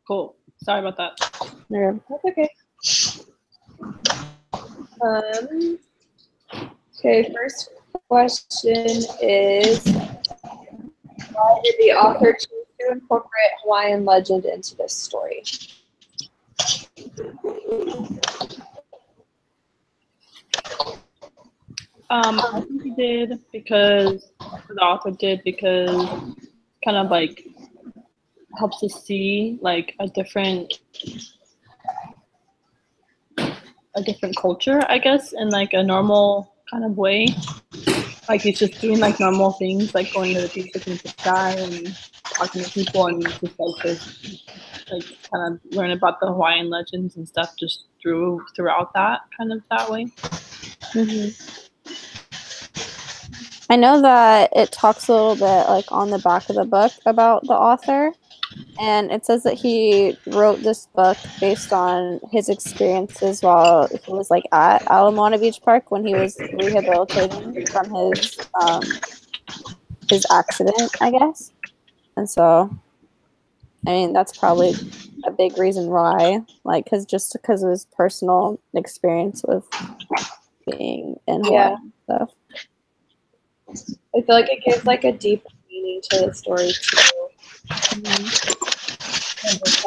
Cool. Sorry about that. Yeah. That's okay. Okay, first question is, why did the author choose to incorporate Hawaiian legend into this story? I think he did because the author did because kind of like helps us see like a different culture, I guess, in like a normal kind of way. Like he's just doing like normal things, like going to the beach, looking at the sky, and talking to people, and just like kind of learn about the Hawaiian legends and stuff just throughout that kind of that way. I know that it talks a little bit like on the back of the book about the author, and it says that he wrote this book based on his experiences while he was like at Ala Moana Beach Park when he was rehabilitating from his accident, I guess. And so, I mean, that's probably a big reason why, like, because of his personal experience with being in Hawaii and stuff. I feel like it gives like a deeper meaning to the story too. And just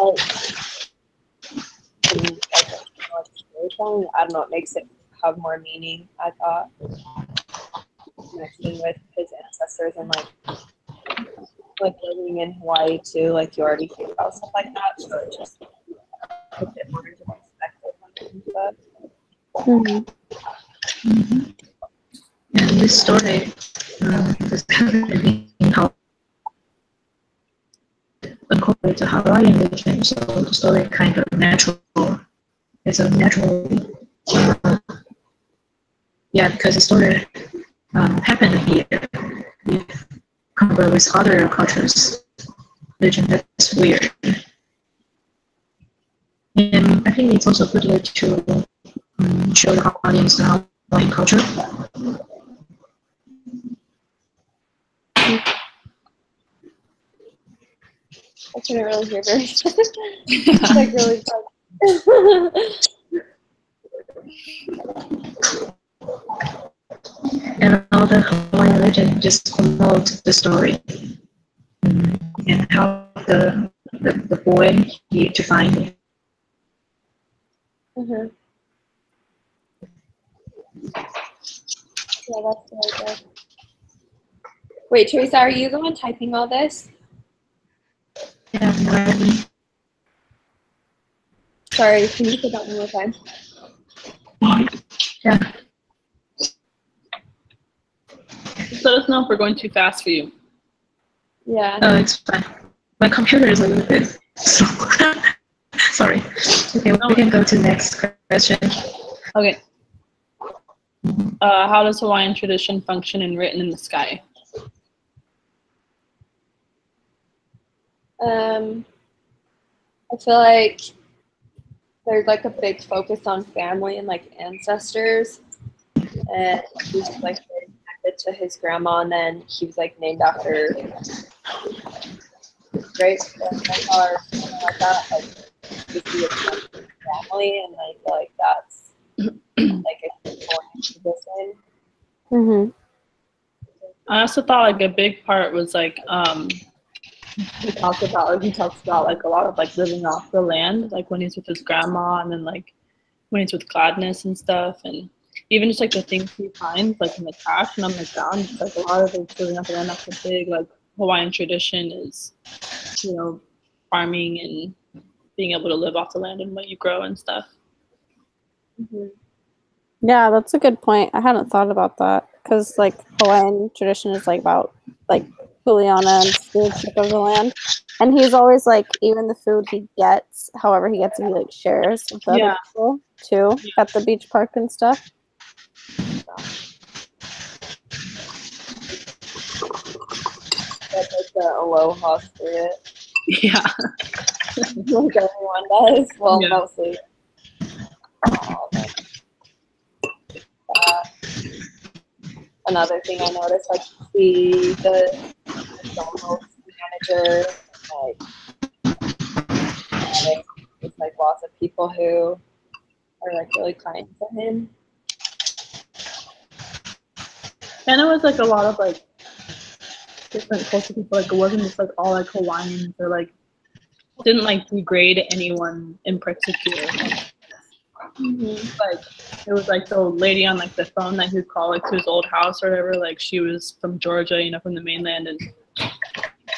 storytelling, I don't know, it makes it have more meaning, I thought. Connecting with his ancestors and like living in Hawaii too, like you already hear about stuff like that, so it just puts it more into perspective on that. And this story is being incorporate the Hawaiian legend, so the story kind of natural. It's a natural, because the story happened here. If compared with other cultures, legend, that's weird. And I think it's also a good way to show the audience the Hawaiian culture. I couldn't really hear very good. It's like really And all the Hawaiian legend just promote the story and help the boy to find it. Yeah, that's really good. Wait, Teresa, are you the one typing all this? Yeah, sorry, can you say that one more time? Yeah. Just let us know if we're going too fast for you. Yeah. Oh, it's fine. My computer is a little bit slow. Sorry. Okay, we can go to the next question. Okay. How does Hawaiian tradition function in Written in the Sky? I feel like there's like a big focus on family and like ancestors, and he's just like very connected to his grandma, and then he was like named after his great grandmother or something like that. Like just be a family, and I feel like that's like a important tradition. I also thought like a big part was like he talks about like a lot of like living off the land, like when he's with his grandma, and then like when he's with Gladness and stuff, and even just like the things he finds like in the trash and on the ground. It's, like a lot of it's living off the land. That's a big like Hawaiian tradition is, farming and being able to live off the land and what you grow and stuff. Yeah, that's a good point. I hadn't thought about that because like Hawaiian tradition is like about like Kuleana and stewardship of the land, and he's always like even the food he gets, however he gets it, he like shares with other people too at the beach park and stuff. That's like the aloha spirit. Yeah. Like everyone does. Well, mostly. Another thing I noticed, like the manager, like way. There's like lots of people who are like really kind to him. And it was like a lot of like different culture people. Like it wasn't just like all like Hawaiians or like didn't like degrade anyone in particular. Like it was like the lady on like the phone that he'd call like to his old house or whatever. Like she was from Georgia, you know, from the mainland, and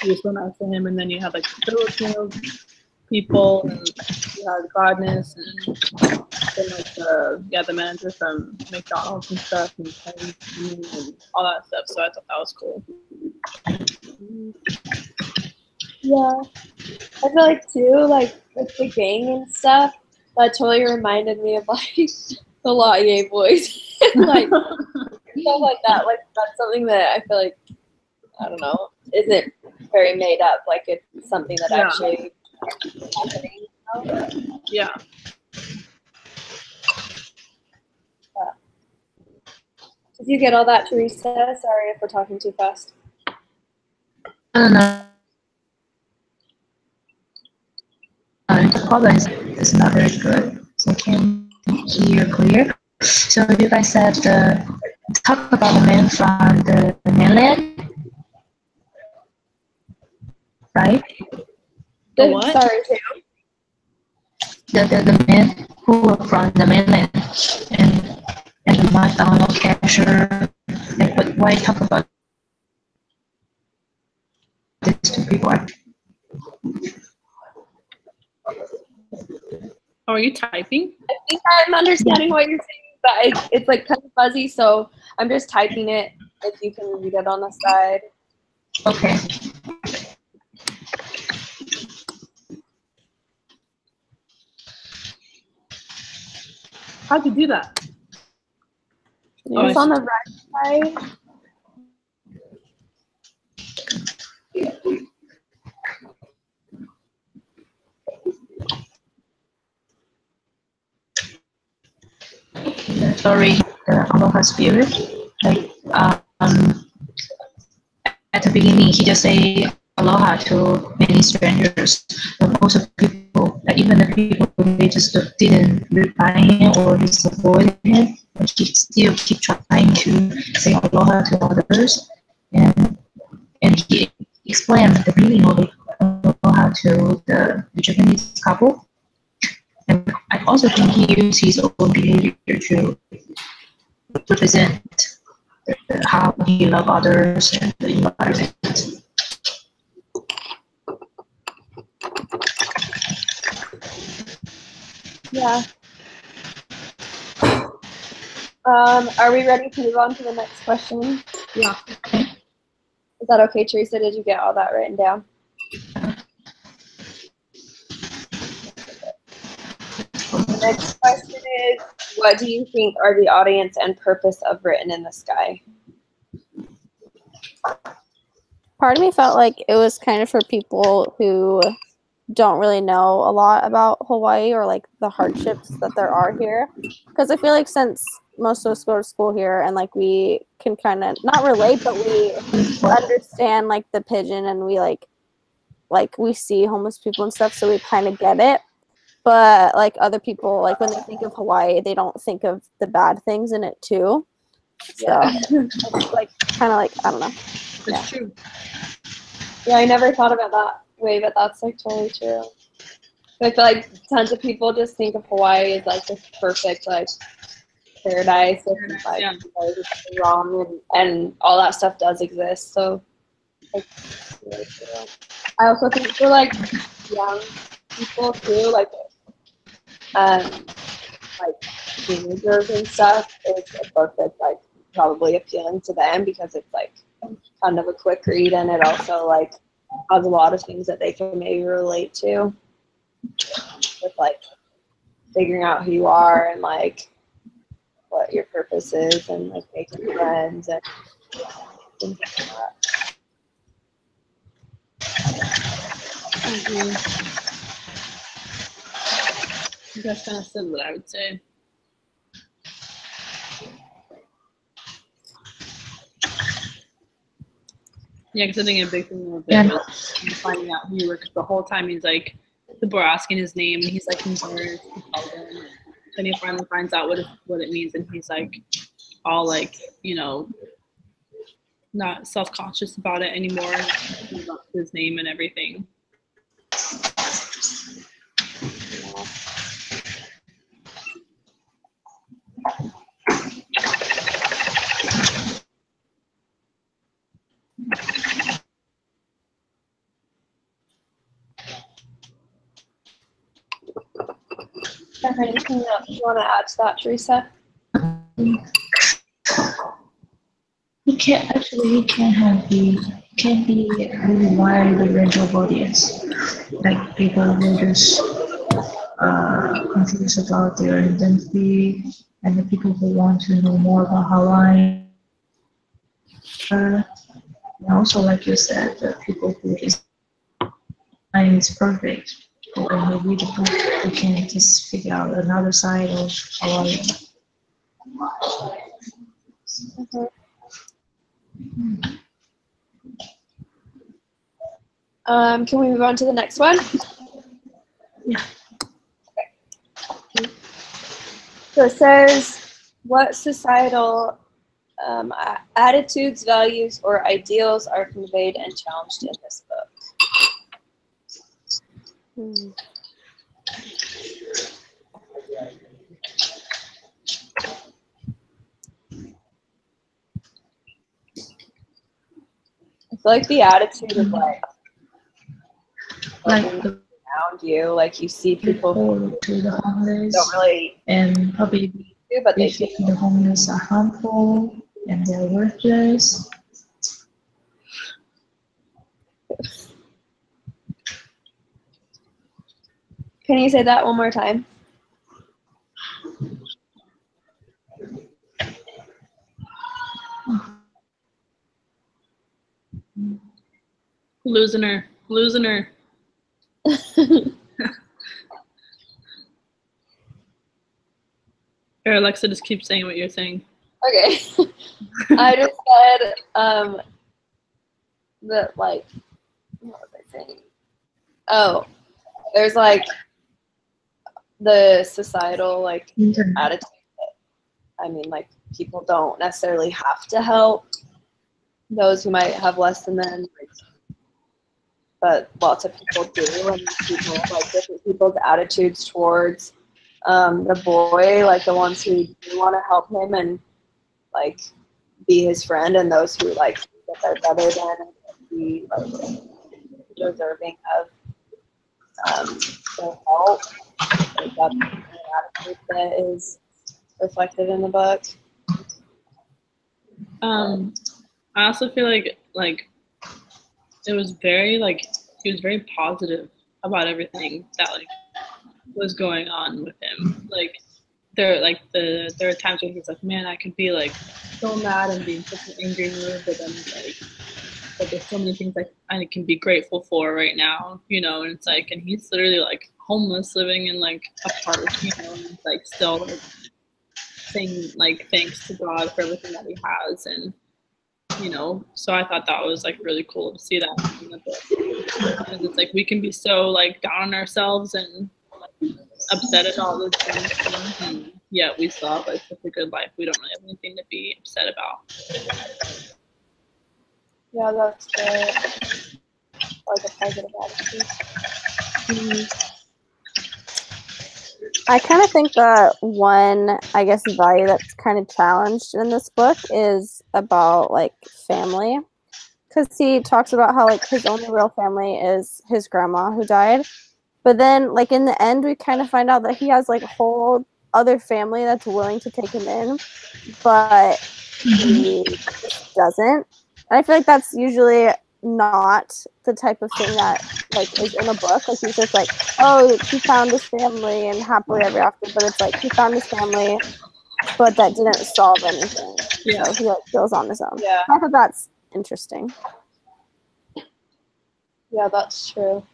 he was so nice to him. And then you had like Filipino people, and you had Godness, and then like the manager from McDonald's and stuff, and all that stuff. So I thought that was cool. Yeah. I feel like too, like with the gang and stuff, that totally reminded me of like the Laie boys. Like stuff like that. Like that's something that I feel like, I don't know, isn't very made up. Like it's something that actually is happening. You know? Yeah. Did you get all that, Teresa? Sorry if we're talking too fast. No. The problem is not very good, so I can't hear clear. So you guys said talk about the man from the mainland, right? The what? Sorry, too. The man who were from the mainland and the McDonald cashier. Like, why talk about these two people? Oh, are you typing? I think I'm understanding what you're saying, but it's like kind of fuzzy, so I'm just typing it. If you can read it on the side. Okay. How'd you do that? It's on the right side. Sorry, the Aloha spirit. Like at the beginning, he just say aloha to many strangers. But most of the people, like even the people, they just didn't reply him or just avoid him. But he still keep trying to say aloha to others, and he explained the meaning of aloha to the Japanese couple. And I also think he used his own behavior to represent how he loves others and the environment. Yeah. Are we ready to move on to the next question? Yeah. Is that okay, Teresa? Did you get all that written down? The next question is, what do you think are the audience and purpose of Written in the Sky? Part of me felt like it was kind of for people who don't really know a lot about Hawaii or like the hardships that there are here. Because I feel like since most of us go to school here and like we can kind of not relate, but we understand like the pigeon and we like we see homeless people and stuff, so we kind of get it. But like other people, like when they think of Hawaii, they don't think of the bad things in it too. So it's like kind of like, I don't know. It's true. Yeah, I never thought about that way, but that's like totally true. I feel like tons of people just think of Hawaii as like this perfect like paradise, and like it's wrong, and all that stuff does exist. So like, really true. I also think for like young people too, like teenagers and stuff, it's a book that's like probably appealing to them because it's like kind of a quick read, and it also like has a lot of things that they can maybe relate to with like figuring out who you are and like what your purpose is and like making friends and things like that. That's kind of similar, I would say. Yeah, because I think a big thing with it was finding out who you were. Because the whole time he's like, people are asking his name, and he's like embarrassed to tell them. Then he finally finds out what it means, and he's like all like, you know, not self-conscious about it anymore. About his name and everything. Anything else you want to add to that, Teresa? He can be really wide range of audience, like people who just confused about their identity, and the people who want to know more about Hawaii. And also, like you said, the people who is perfect. But when we read the book, we can just figure out another side of Hawaii. Can we move on to the next one? Yeah. Okay. So it says, what societal attitudes, values, or ideals are conveyed and challenged in this book? I feel like the attitude of like around you, like you see people who to the homeless don't really and probably do, but they think the homeless are harmful and they're worthless. Can you say that one more time? Losing her. Or Alexa, just keep saying what you're saying. Okay. I just said that, like, what was I saying? Oh, there's like the societal like attitude that, I mean, like, people don't necessarily have to help those who might have less than them, like, but lots of people do, and people, like, different people's attitudes towards the boy, like the ones who do want to help him and like be his friend, and those who like that they're better than and be like deserving of their help. Like, that's the attitude that is reflected in the book. I also feel like it was very like he was very positive about everything that like was going on with him. Like there are times when he's like, man, I could be like so mad and be in such an angry mood, but then like, but there's so many things like I can be grateful for right now, you know. And it's like, and he's literally like homeless, living in like a park, you know, and it's like still like saying like thanks to God for everything that he has, and you know. So I thought that was like really cool to see that in the book, because it's like we can be so like down on ourselves and upset at all those things, and yet we still have like such a good life. We don't really have anything to be upset about. Yeah, that's good. Like a positive attitude. I kind of think that one, I guess, value that's kind of challenged in this book is about like family, because he talks about how like his only real family is his grandma who died, but then like in the end we kind of find out that he has like a whole other family that's willing to take him in, but he just doesn't. And I feel like that's usually not the type of thing that like is in a book. Like he's just like, oh, he found his family and happily ever after, but it's like he found his family, but that didn't solve anything. Yeah. So he like goes on his own. Yeah. I thought that's interesting. Yeah, that's true.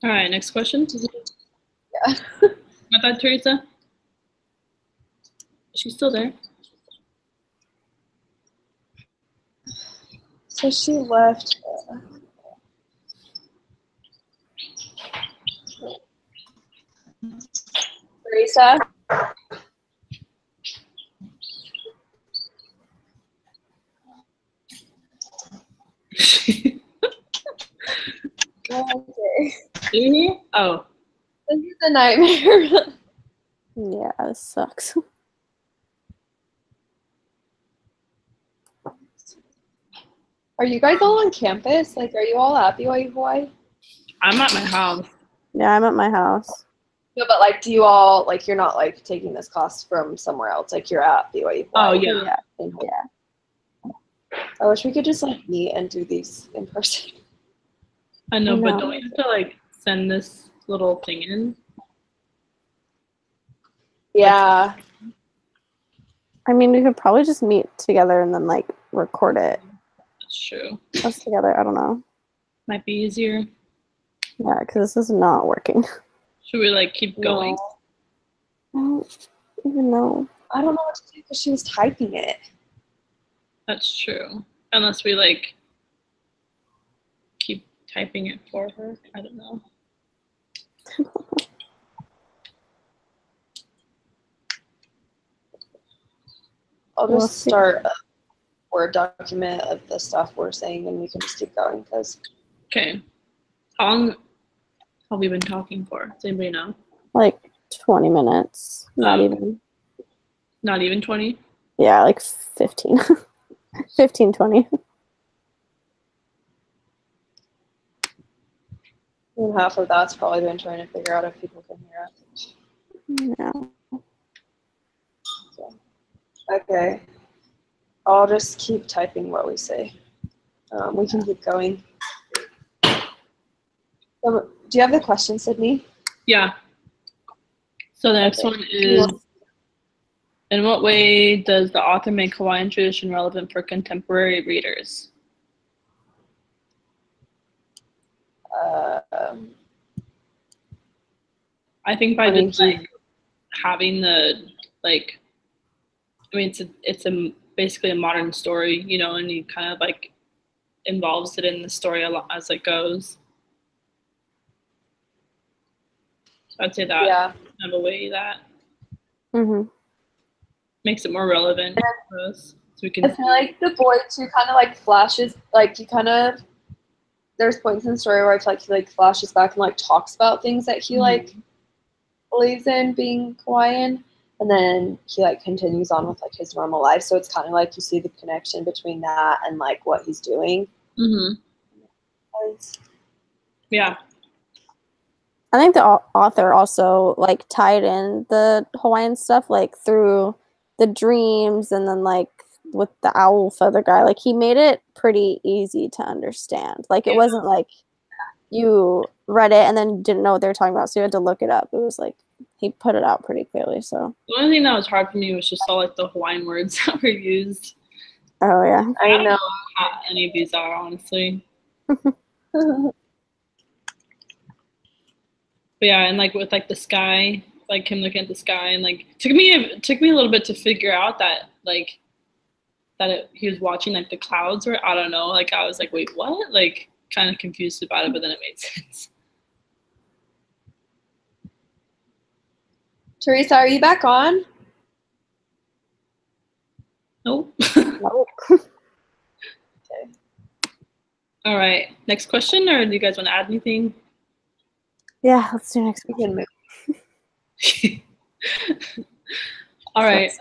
All right, next question. Yeah. Not that Teresa? She's still there. So she left. Teresa? Okay. Me? Oh. This is a nightmare. Yeah, this sucks. Are you guys all on campus? Like, are you all at BYU Hawaii? I'm at my house. Yeah, I'm at my house. No, but like, do you all, like, you're not like taking this class from somewhere else? Like, you're at BYU Hawaii? Oh, yeah. Yeah. In Hawaii. I wish we could just like meet and do these in person. I know, I but know. don't we have to like send this little thing in? Yeah. I mean, we could probably just meet together and then like record it That's true. us together. I don't know. Might be easier. Yeah, because this is not working. Should we like keep going? No. I don't even know. I don't know what to do because she was typing it. That's true. Unless we like keep typing it for her. I don't know. I'll We'll just see. start a Word document of the stuff we're saying and we can just keep going because Okay. How long have we been talking for? Does anybody know? Like 20 minutes. Not Oh. even. Not even 20? Yeah, like 15. 15, 20. and half of that's probably been trying to figure out if people can hear us. Yeah. Okay. I'll just keep typing what we say. We can keep going. Do you have the question, Sydney? Yeah. So the next one is, in what way does the author make Hawaiian tradition relevant for contemporary readers? I think by just like having the like, I mean it's a basically a modern story, you know, and he kind of like involves it in the story a lot as it goes. So I'd say that Yeah. kind of a way that Mm-hmm. makes it more relevant for us. So we can I feel like the boy too kind of like flashes, like he kind of, there's points in the story where I feel like he like flashes back and like talks about things that he like believes in being Hawaiian, and then he like continues on with like his normal life. So it's kind of like you see the connection between that and like what he's doing. Yeah. I think the author also like tied in the Hawaiian stuff like through the dreams and then like with the owl feather guy. Like he made it pretty easy to understand. Like it wasn't like you read it and then didn't know what they were talking about, so you had to look it up. It was like he put it out pretty clearly. So The only thing that was hard for me was just all like the Hawaiian words that were used. oh yeah. I don't know. How any of these are, honestly. But yeah, and like with like the sky, like him looking at the sky, and like took me a little bit to figure out that like he was watching like the clouds, or I don't know, like I was like, wait, what? Like kind of confused about it, but then it made sense. Teresa, are you back on? Nope. Nope. Okay. All right, next question, or do you guys want to add anything? Yeah, let's do next We one. can move. All right.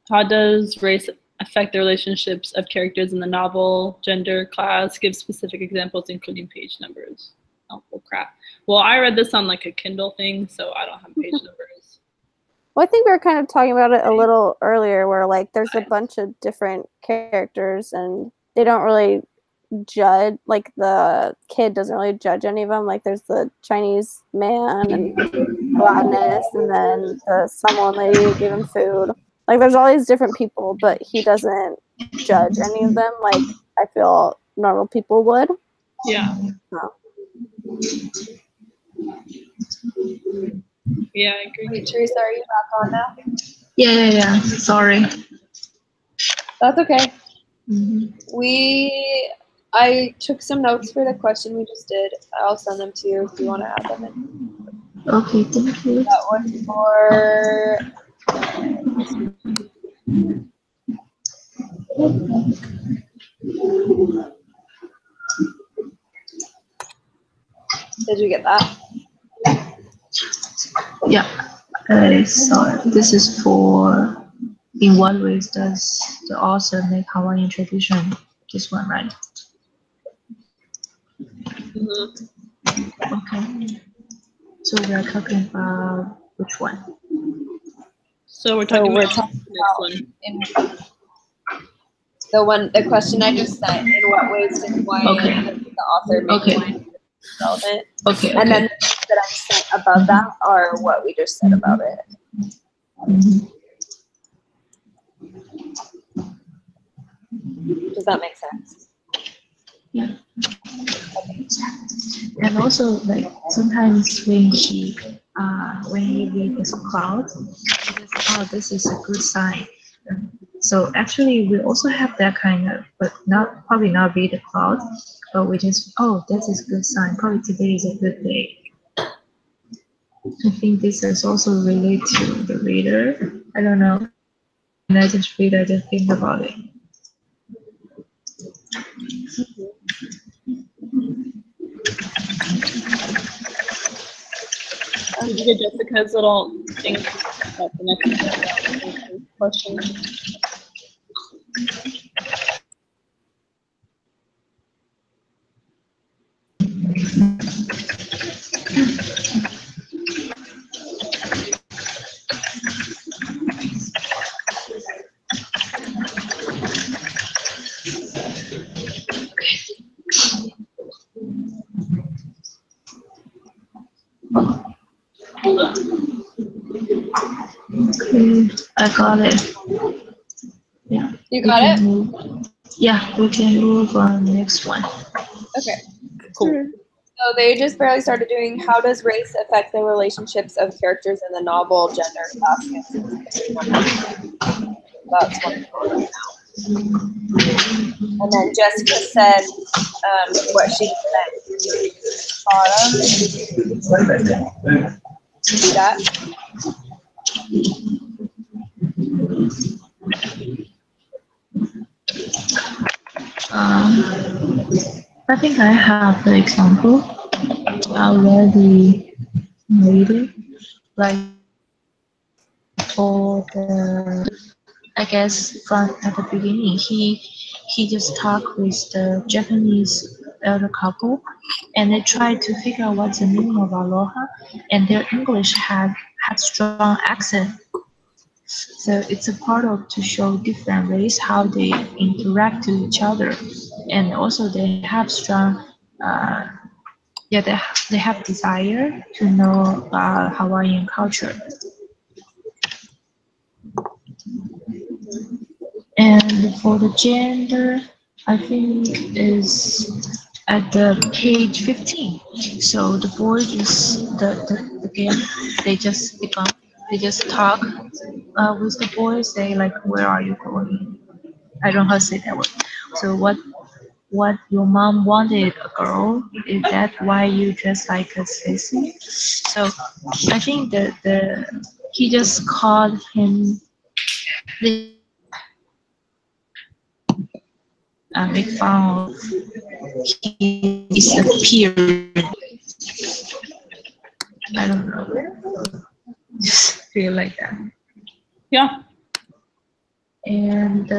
How does race affect the relationships of characters in the novel? Gender, class, give specific examples, including page numbers. Oh, well, crap. Well, I read this on like a Kindle thing, so I don't have page numbers. Well, I think we were kind of talking about it a little earlier where like there's a bunch of different characters and they don't really judge, like the kid doesn't really judge any of them. Like there's the Chinese man and Gladness and then the Samoan lady who gave him food. Like there's all these different people, but he doesn't judge any of them like I feel normal people would. Yeah. So. Yeah, I agree. Wait, Teresa, are you back on now? Yeah. Sorry. That's okay. I took some notes for the question we just did. I'll send them to you if you want to add them in. Okay, thank you. That was for. Did you get that? Yeah, I saw it. This is for in what ways does the author make Hawaiian tradition? This one, right? Okay. So we are talking about which one? So we're talking we're about talking the next one. The question I just sent. In what ways did Hawaiian the author make Hawaiian relevant? Okay. And then the things that I sent about that are what we just said about it. Does that make sense? Yeah. And also, like sometimes when he read this cloud, he says, "Oh, this is a good sign." So actually, we also have that kind of, but probably not read the cloud, but we just, oh, this is a good sign. Probably today is a good day. I think this is also related to the reader. I don't know. When I just read, I just think about it. Did you get Jessica's little thing about the next question? Okay, I got it. Yeah. You got it? Yeah, we can move on next one. Okay. Cool. So they just barely started doing how does race affect the relationships of characters in the novel, gender, class, that's what I'm going now. And then Jessica said what she said. See that? I think I have the example already made it. Like for the, I guess from at the beginning, he just talked with the Japanese elder couple, and they tried to figure out what's the meaning of aloha, and their English had strong accent. So it's a part of to show different race how they interact to each other, and also they have strong, they have desire to know about Hawaiian culture. And for the gender, I think is at the page 15. So the boy just the game they just talk with the boy, say like, where are you going? I don't know how to say that word. So what your mom wanted a girl, is that why you dress like a sissy? So I think he just called him make fun of his appearance. I don't know. Just feel like that. Yeah. And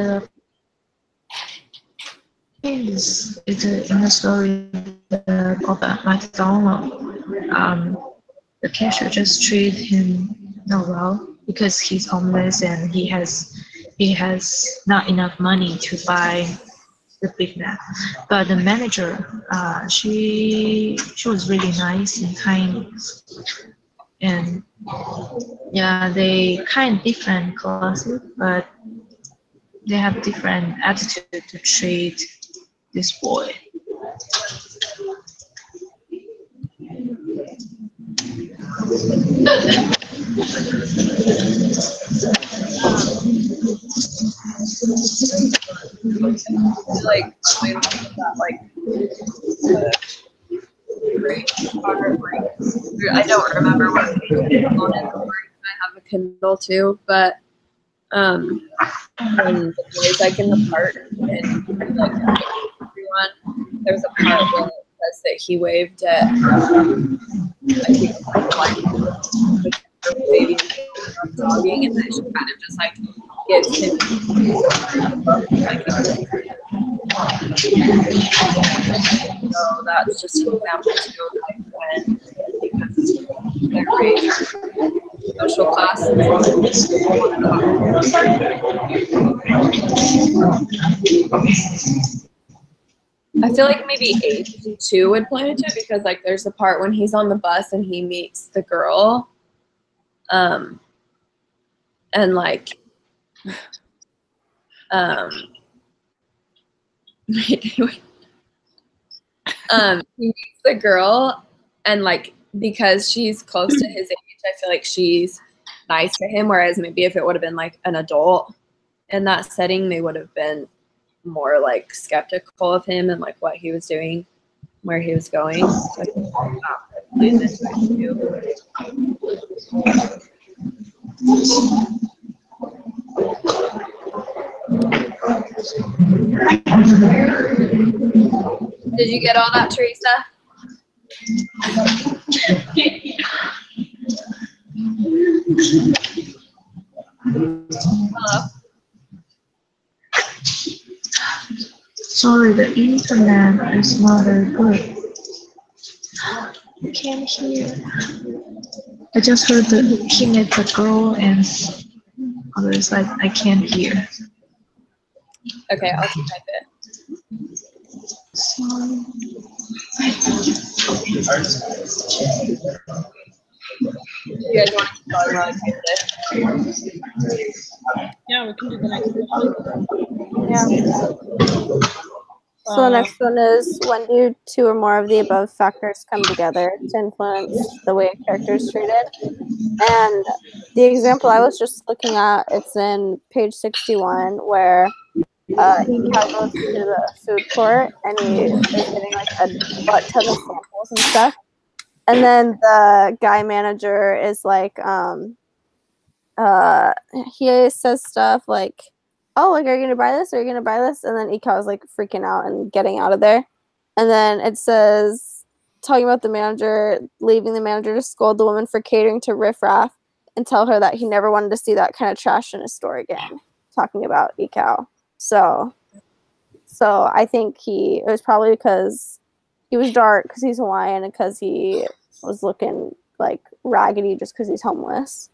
it's in the story of McDonald. The cashier just treat him not well because he's homeless and he has not enough money to buy the Big Mac. But the manager, she was really nice and kind, and yeah, they kind of different classes, but they have different attitude to treat this boy. like that, like the great part, like, I don't remember what page it's on it. I have a Kindle too, but when the boys like in the park and like everyone, there's a part where it says that he waved at I think like baby jogging, and then she kind of just like gives him so that's just an example too of like when because they're raised social class. I feel like maybe age 2 would play into it because like there's a part when he's on the bus and he meets the girl, and like he meets the girl and like because she's close to his age, I feel like she's nice to him, whereas maybe if it would have been like an adult in that setting, they would have been more like skeptical of him and like what he was doing, where he was going. So I think that plays into it too. Did you get all that, Teresa? Hello? Sorry, the internet is not very good. I can't hear. I just heard that he met the girl and others like I can't hear. Okay, I'll type it. Sorry. You guys want to talk about it? Yeah, we can do the next one. Yeah. So the next one is, when do 2 or more of the above factors come together to influence the way a character is treated? And the example I was just looking at, it's in page 61, where Ikao goes to the food court and he is getting like a butt ton of samples and stuff. And then the guy manager is like, he says stuff like, oh, like, are you gonna buy this? Are you gonna buy this? And then Ikao is like freaking out and getting out of there. And then it says, talking about the manager, leaving the manager to scold the woman for catering to riffraff and tell her that he never wanted to see that kind of trash in his store again. Talking about Ikao. So I think it was probably because he was dark because he's Hawaiian and because he was looking like raggedy just because he's homeless.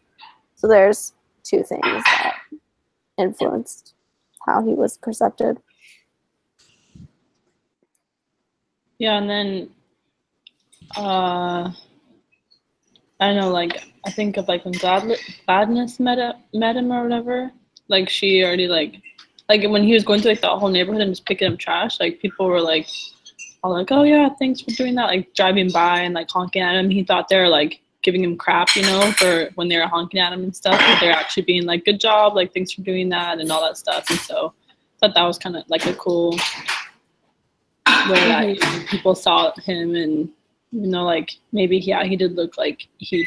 So there's 2 things that influenced how he was perceived. Yeah, and then I don't know, like I think of like when Gladness met him or whatever. Like she already like when he was going through like the whole neighborhood and just picking up trash, like people were like all like, oh yeah, thanks for doing that, like driving by and like honking at him. He thought they were like giving him crap, you know, for when they were honking at him and stuff, but they're actually being like, good job, like thanks for doing that and all that stuff. And so I thought that was kind of like a cool way that people saw him, and you know, like maybe he did look like he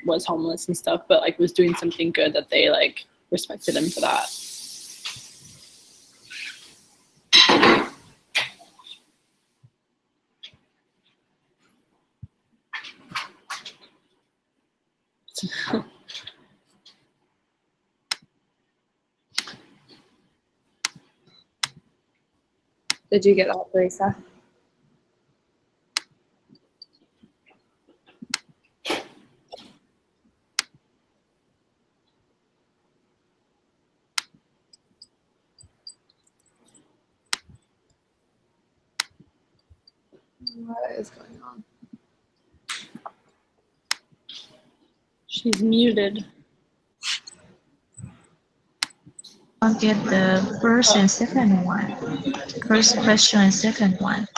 was homeless and stuff, but like was doing something good that they like respected him for that. Did you get that, Teresa? What is going on? She's muted. I'll get the first and second one. First question and second one.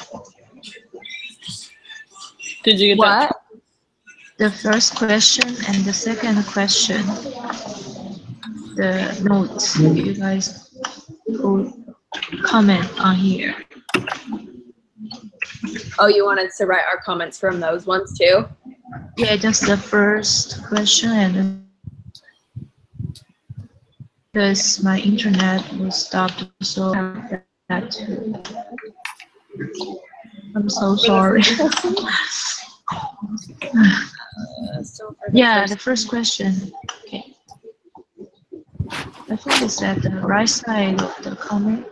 Did you get What? that? The first question and the second question. The notes. You guys people comment on here. Oh, you wanted to write our comments from those ones too? Yeah, just the first question, and because my internet was stopped, so I have that too. I'm so sorry. So for Yeah, the first question. Okay. I think it's at the right side of the comment.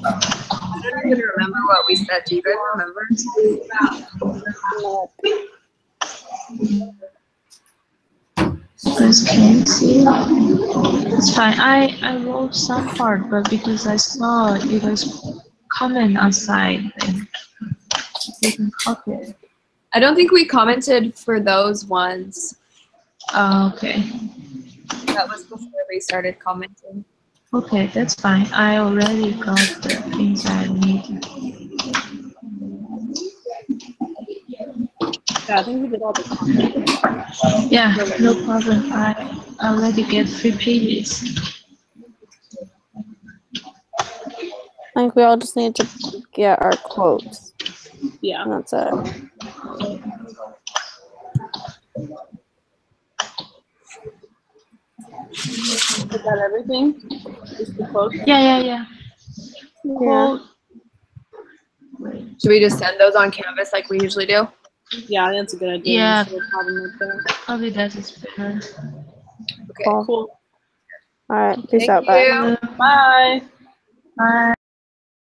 I don't even remember what we said. Do you guys remember? You guys can see. It's fine. I wrote some part, but because I saw you guys comment outside, and you can copy it. I don't think we commented for those ones. Okay. That was before we started commenting. Okay, that's fine. I already got the things I need. Yeah, I think we did all the comments. Yeah, no problem. I already get 3 pages. I think we all just need to get our quotes. Yeah. And that's it. Is that everything? Just the quotes? Yeah. Yeah. Quote. Should we just send those on Canvas like we usually do? Yeah, I think that's a good idea. Yeah. Just have them right there. Probably that is better. Okay. Cool. Cool. All right. Peace Thank out. Bye. you. Bye. Bye.